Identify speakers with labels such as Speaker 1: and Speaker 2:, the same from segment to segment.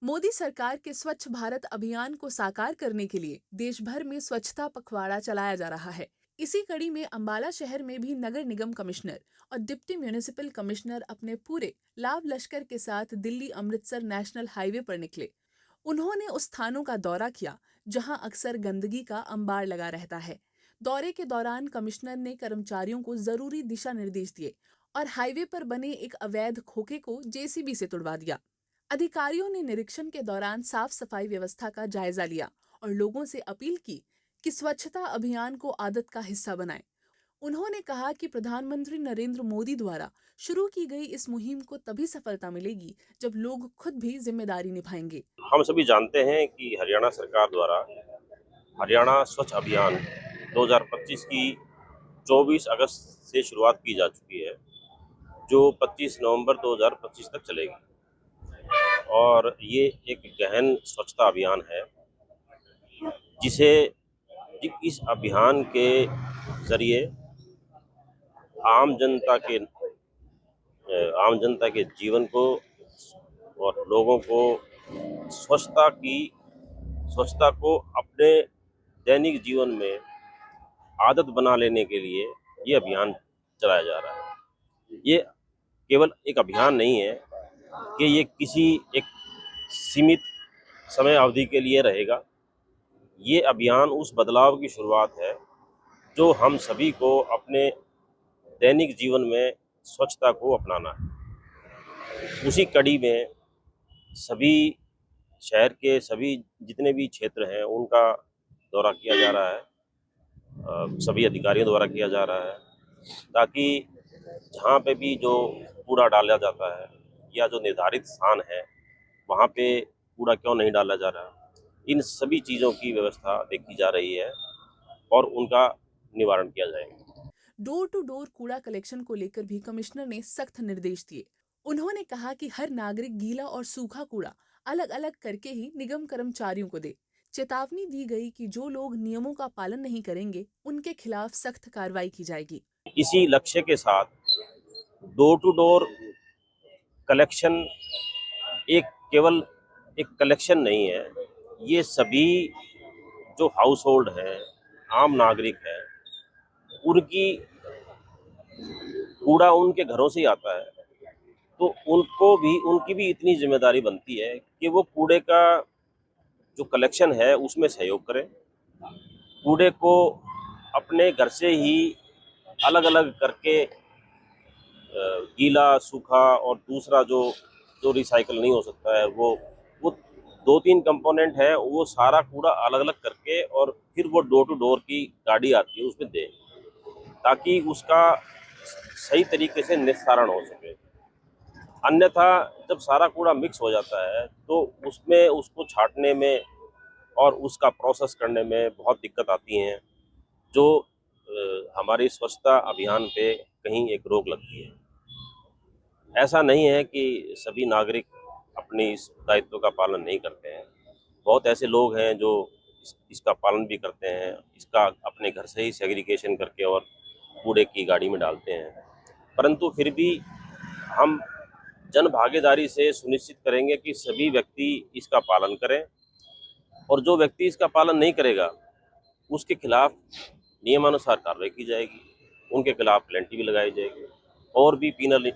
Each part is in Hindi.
Speaker 1: मोदी सरकार के स्वच्छ भारत अभियान को साकार करने के लिए देश भर में स्वच्छता पखवाड़ा चलाया जा रहा है। इसी कड़ी में अंबाला शहर में भी नगर निगम कमिश्नर और डिप्टी म्यूनिसिपल कमिश्नर अपने पूरे लाव लश्कर के साथ दिल्ली अमृतसर नेशनल हाईवे पर निकले। उन्होंने उस स्थानों का दौरा किया जहां अक्सर गंदगी का अंबार लगा रहता है। दौरे के दौरान कमिश्नर ने कर्मचारियों को जरूरी दिशा निर्देश दिए और हाईवे पर बने एक अवैध खोखे को जेसीबी से तुड़वा दिया। अधिकारियों ने निरीक्षण के दौरान साफ सफाई व्यवस्था का जायजा लिया और लोगों से अपील की कि स्वच्छता अभियान को आदत का हिस्सा बनाएं। उन्होंने कहा कि प्रधानमंत्री नरेंद्र मोदी द्वारा शुरू की गई इस मुहिम को तभी सफलता मिलेगी जब लोग खुद भी जिम्मेदारी निभाएंगे।
Speaker 2: हम सभी जानते हैं कि हरियाणा सरकार द्वारा हरियाणा स्वच्छ अभियान 2025 की 24 अगस्त से शुरुआत की जा चुकी है, जो 25 नवंबर 2025 तक चलेगी। और ये एक गहन स्वच्छता अभियान है, जिसे इस अभियान के जरिए आम जनता के आम जनता के जीवन को और लोगों को स्वच्छता को अपने दैनिक जीवन में आदत बना लेने के लिए ये अभियान चलाया जा रहा है। ये केवल एक अभियान नहीं है कि ये किसी एक सीमित समय अवधि के लिए रहेगा। ये अभियान उस बदलाव की शुरुआत है जो हम सभी को अपने दैनिक जीवन में स्वच्छता को अपनाना है। उसी कड़ी में सभी शहर के सभी जितने भी क्षेत्र हैं उनका दौरा किया जा रहा है, सभी अधिकारियों द्वारा किया जा रहा है, ताकि जहाँ पे भी जो कूड़ा डाला जाता है या जो निर्धारित स्थान है वहाँ पे कूड़ा क्यों नहीं डाला जा रहा, इन सभी चीज़ों की व्यवस्था देखी जा रही है और उनका निवारण किया जाएगा।
Speaker 1: डोर टू डोर कूड़ा कलेक्शन को लेकर भी कमिश्नर ने सख्त निर्देश दिए। उन्होंने कहा कि हर नागरिक गीला और सूखा कूड़ा अलग अलग करके ही निगम कर्मचारियों को दे। चेतावनी दी गई कि जो लोग नियमों का पालन नहीं करेंगे उनके खिलाफ सख्त कार्रवाई की जाएगी।
Speaker 2: इसी लक्ष्य के साथ डोर टू डोर कलेक्शन एक केवल एक कलेक्शन नहीं है, ये सभी जो हाउस होल्ड है, आम नागरिक है, उनकी कूड़ा उनके घरों से ही आता है, तो उनकी भी इतनी जिम्मेदारी बनती है कि वो कूड़े का जो कलेक्शन है उसमें सहयोग करें। कूड़े को अपने घर से ही अलग अलग करके गीला, सूखा और दूसरा जो जो रिसाइकल नहीं हो सकता है, वो दो तीन कंपोनेंट है, वो सारा कूड़ा अलग अलग करके और फिर वो डोर टू डोर की गाड़ी आती है उसमें दें, ताकि उसका सही तरीके से निस्तारण हो सके। अन्यथा जब सारा कूड़ा मिक्स हो जाता है तो उसमें उसको छांटने में और उसका प्रोसेस करने में बहुत दिक्कत आती हैं, जो हमारी स्वच्छता अभियान पे कहीं एक रोक लगती है। ऐसा नहीं है कि सभी नागरिक अपने इस दायित्व का पालन नहीं करते हैं। बहुत ऐसे लोग हैं जो इसका पालन भी करते हैं, इसका अपने घर से ही सेग्रीगेशन करके और कूड़े की गाड़ी में डालते हैं। परंतु फिर भी हम जन भागीदारी से सुनिश्चित करेंगे कि सभी व्यक्ति इसका पालन करें, और जो व्यक्ति इसका पालन नहीं करेगा उसके खिलाफ नियमानुसार कार्रवाई की जाएगी, उनके खिलाफ पेनल्टी भी लगाई जाएगी और भी पीनल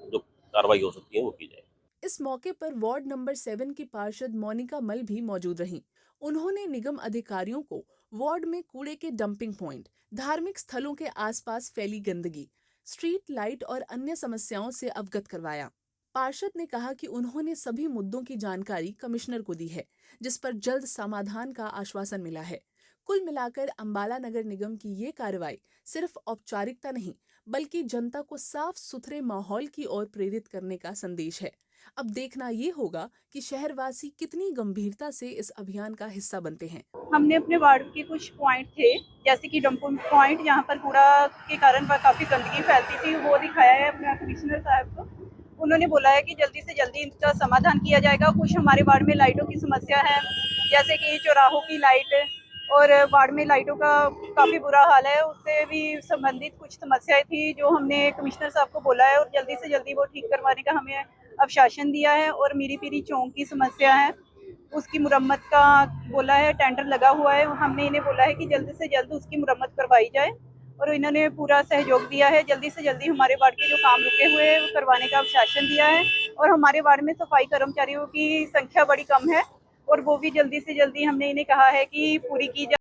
Speaker 2: जो कार्रवाई हो सकती है वो की जाएगी।
Speaker 1: इस मौके पर वार्ड नंबर 7 की पार्षद मोनिका मल भी मौजूद रहीं। उन्होंने निगम अधिकारियों को वार्ड में कूड़े के डंपिंग पॉइंट, धार्मिक स्थलों के आसपास फैली गंदगी, स्ट्रीट लाइट और अन्य समस्याओं से अवगत करवाया। पार्षद ने कहा कि उन्होंने सभी मुद्दों की जानकारी कमिश्नर को दी है, जिस पर जल्द समाधान का आश्वासन मिला है। कुल मिलाकर अंबाला नगर निगम की ये कार्रवाई सिर्फ औपचारिकता नहीं, बल्कि जनता को साफ सुथरे माहौल की ओर प्रेरित करने का संदेश है। अब देखना ये होगा कि शहरवासी कितनी गंभीरता से इस अभियान का हिस्सा बनते हैं।
Speaker 3: हमने अपने वार्ड के कुछ पॉइंट थे, जैसे कि डंपिंग पॉइंट, जहाँ पर कूड़ा के कारण काफ़ी गंदगी फैलती थी, वो दिखाया है अपने कमिश्नर साहब को। उन्होंने बोला है कि जल्दी से जल्दी इसका समाधान किया जाएगा। कुछ हमारे वार्ड में लाइटों की समस्या है, जैसे कि चौराहों की लाइट, और वार्ड में लाइटों का काफ़ी बुरा हाल है, उससे भी संबंधित कुछ समस्याएं थी जो हमने कमिश्नर साहब को बोला है, और जल्दी से जल्दी वो ठीक करवाने का हमें अवशासन दिया है और मीरी पीरी चौक की समस्या है उसकी मुरम्मत का बोला है, टेंडर लगा हुआ है। हमने इन्हें बोला है कि जल्दी से जल्द उसकी मुरम्मत करवाई जाए और इन्होंने पूरा सहयोग दिया है। जल्दी से जल्दी हमारे वार्ड के जो काम रुके हुए हैं वो करवाने का आश्वासन दिया है और हमारे वार्ड में सफाई कर्मचारियों की संख्या बड़ी कम है और वो भी जल्दी से जल्दी हमने इन्हें कहा है कि पूरी की जाए।